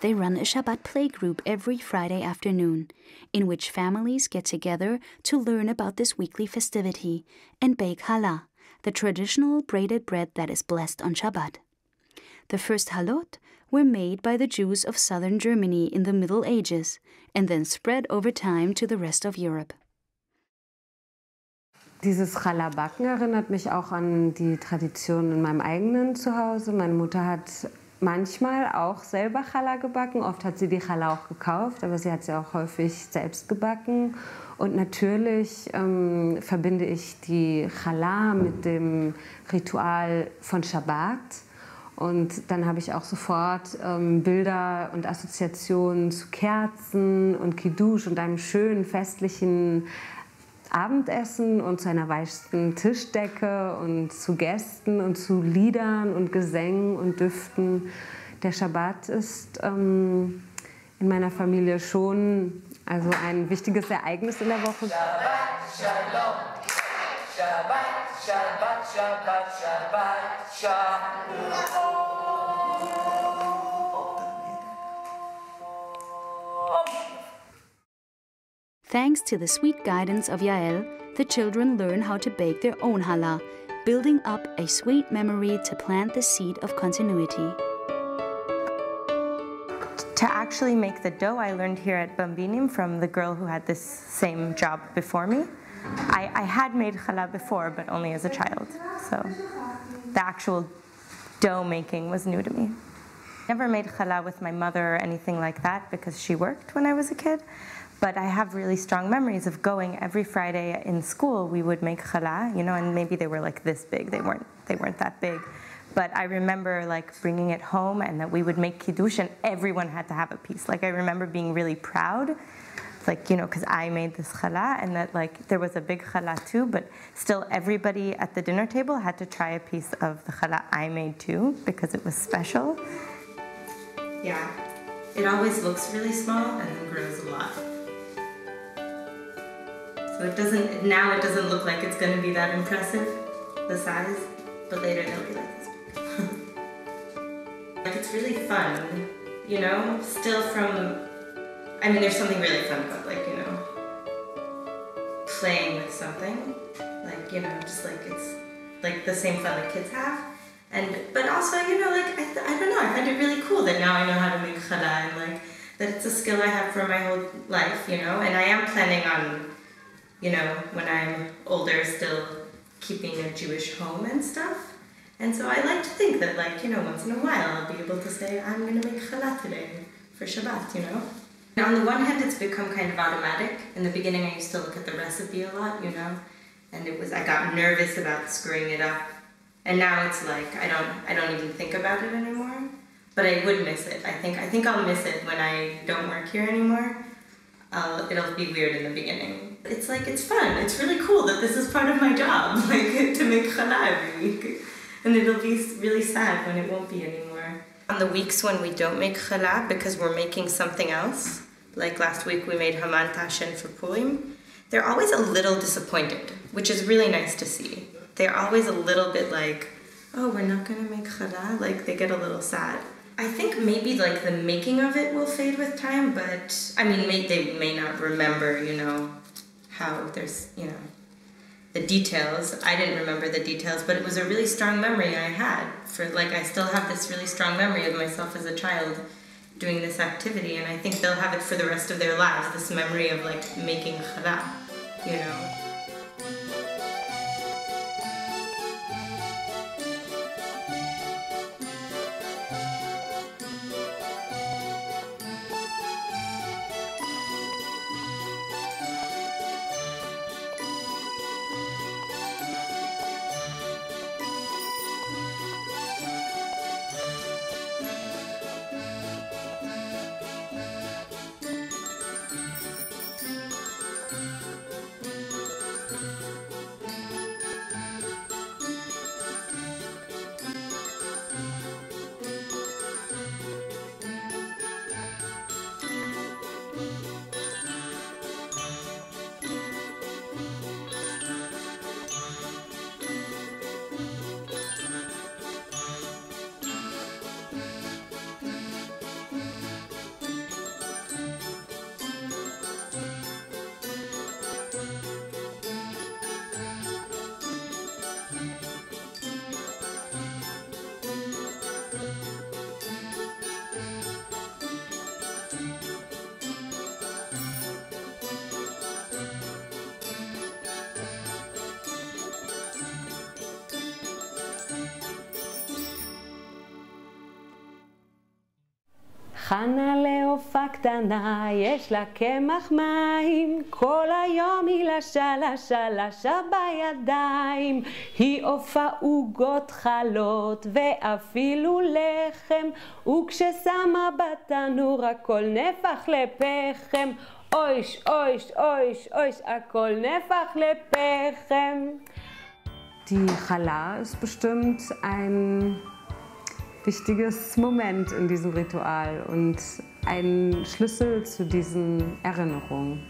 Speaker 1: They run a Shabbat playgroup every Friday afternoon, in which families get together to learn about this weekly festivity and bake challah, the traditional braided bread that is blessed on Shabbat. The first halot were made by the Jews of southern Germany in the Middle Ages and then spread over time to the rest of Europe.
Speaker 8: Dieses Challah-Backen erinnert mich auch an die Tradition in meinem eigenen Zuhause. Meine Mutter hat manchmal auch selber Challah gebacken. Oft hat sie die Challah auch gekauft, aber sie hat sie auch häufig selbst gebacken. Und natürlich verbinde ich die Challah mit dem Ritual von Shabbat. Und dann habe ich auch sofort Bilder und Assoziationen zu Kerzen und Kiddush und einem schönen festlichen Abendessen und zu einer weißen Tischdecke und zu Gästen und zu Liedern und Gesängen und Düften. Der Schabbat ist in meiner Familie schon also ein wichtiges Ereignis in der Woche.
Speaker 9: Shabbat Shalom, Shabbat, Shabbat, Shabbat, Shabbat, Shalom.
Speaker 1: Thanks to the sweet guidance of Yael, the children learn how to bake their own challah, building up a sweet memory to plant the seed of continuity.
Speaker 10: To actually make the dough, I learned here at Bambinim from the girl who had this same job before me. I had made challah before, but only as a child. So the actual dough making was new to me. Never made challah with my mother or anything like that because she worked when I was a kid. But I have really strong memories of going every Friday in school. We would make challah, you know, and maybe they were like this big. They weren't that big. But I remember like bringing it home and that we would make kiddush and everyone had to have a piece. Like I remember being really proud, like, you know, because I made this challah and that like there was a big challah too, but still everybody at the dinner table had to try a piece of the challah I made too because it was special.
Speaker 11: Yeah, it always looks really small and then grows a lot. So it doesn't look like it's going to be that impressive, the size, but later they'll be like this big. Like it's really fun, you know, still from, I mean there's something really fun about like, you know, playing with something, like, you know, just like it's like the same fun that kids have. But also, you know, like, I don't know, I find it really cool that now I know how to make challah and like, that it's a skill I have for my whole life, you know, and I am planning on, you know, when I'm older, still keeping a Jewish home and stuff. And so I like to think that, like, you know, once in a while I'll be able to say, I'm going to make challah today for Shabbat, you know. And on the one hand, it's become kind of automatic. In the beginning, I used to look at the recipe a lot, you know, and I got nervous about screwing it up And now it's like I don't even think about it anymore. But I would miss it. I think I'll miss it when I don't work here anymore. It'll be weird in the beginning. It's like, it's fun. It's really cool that this is part of my job, like to make challah every week. And it'll be really sad when it won't be anymore. On the weeks when we don't make challah because we're making something else, like last week we made haman tashen for Purim, they're always a little disappointed, which is really nice to see. They're always a little bit like, oh, we're not gonna make challah? Like they get a little sad. I think maybe like the making of it will fade with time, but I mean, they may not remember, you know, how there's, you know, the details. I didn't remember the details, but it was a really strong memory I had for, like, I still have this really strong memory of myself as a child doing this activity, and I think they'll have it for the rest of their lives, this memory of like making challah, you know.
Speaker 8: חנה לעופה קטנה, יש לה קמח מים, כל היום היא לשה בידיים. היא עופה עוגות חלות ואפילו לחם, וכששמה בתנור הכל נפח לפחם. אויש, אויש, אויש, אויש, הכל נפח לפחם. Die Challah ist bestimmt ein wichtiges Moment in diesem Ritual und ein Schlüssel zu diesen Erinnerungen.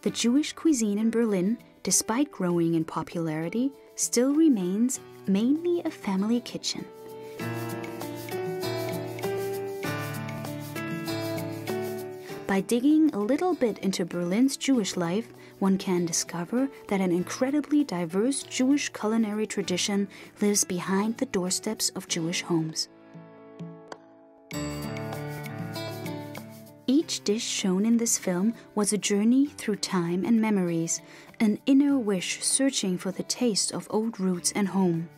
Speaker 1: The Jewish cuisine in Berlin, despite growing in popularity, still remains mainly a family kitchen. By digging a little bit into Berlin's Jewish life, one can discover that an incredibly diverse Jewish culinary tradition lives behind the doorsteps of Jewish homes. Each dish shown in this film was a journey through time and memories, an inner wish searching for the taste of old roots and home.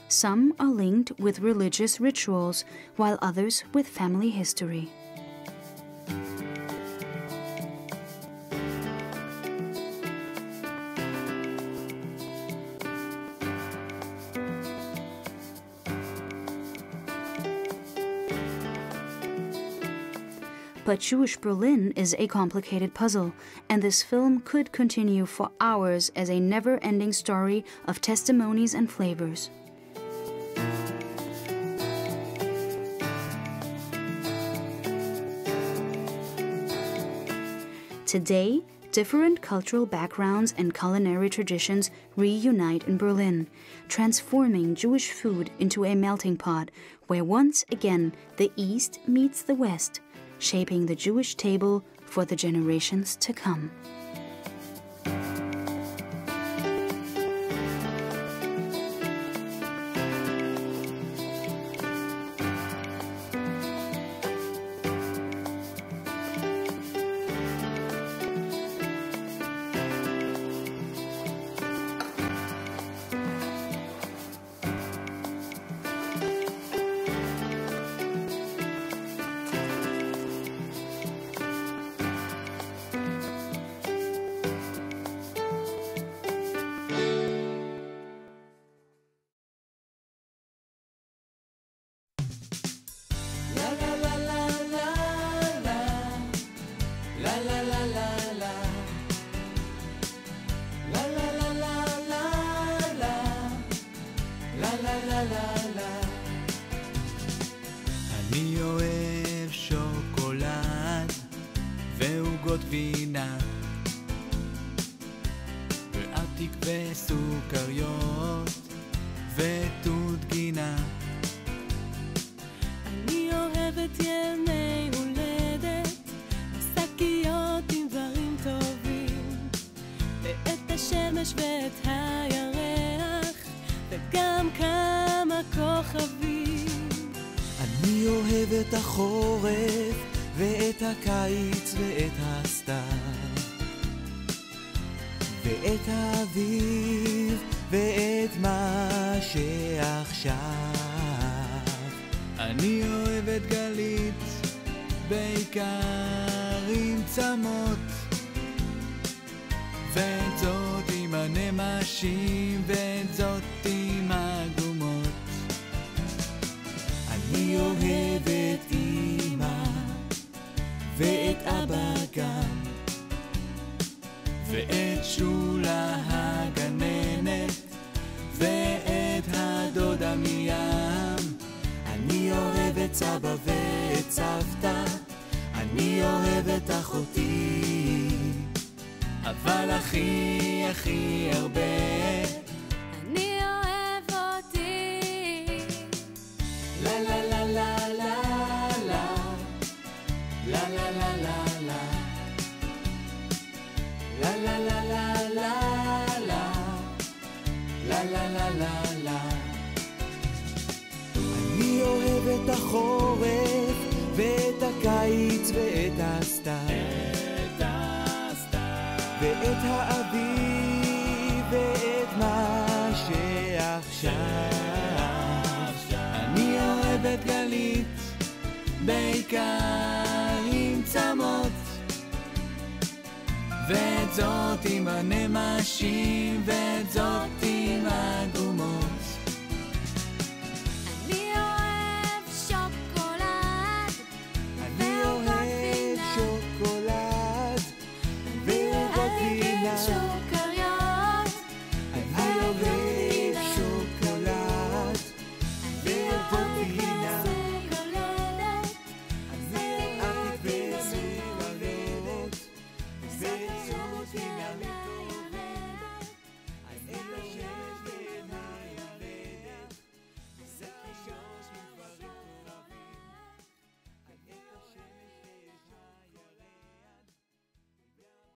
Speaker 1: Some are linked with religious rituals, while others with family history. But Jewish Berlin is a complicated puzzle, and this film could continue for hours as a never-ending story of testimonies and flavors. Today, different cultural backgrounds and culinary traditions reunite in Berlin, transforming Jewish food into a melting pot where once again the East meets the West, shaping the Jewish table for the generations to come.
Speaker 9: la la la la. La la la la la la. La la la la la.
Speaker 12: אני אוהב שוקולד ועוגות גבינה ועתיק וסוכריות ותות גינה.
Speaker 13: אני אוהבת ימי הולדת ושקיות עם דברים טובים ואת השמש ואת הירח וגם כמה כוכבים.
Speaker 12: אני אוהב את החורף ואת הקיץ ואת הסתיו ואת האביב ואת מה שעכשיו. אני אוהב את גלית בעיקר עם צמות ואת זאת עם הנמשים ואת זאת עם הגומות. אני אוהב את אמא ואת אבא גם ואת שולה הגננת ואת הדודה מים. אני אוהב את סבא ואת סבתא, אני אוהב את אחותי, אבל הכי הכי הרבה
Speaker 13: אני אוהב אותי.
Speaker 9: La la la la la la. La la la la la. La la la la la la. La la la la la.
Speaker 12: אני אוהב את החורף ואת הקיץ ואת הסתיו ואת האביב ואת מה שעכשיו. אני אוהב את גלית בעיקר עם צמות ואת זאת עם הנמשים ואת זאת עם הגומות.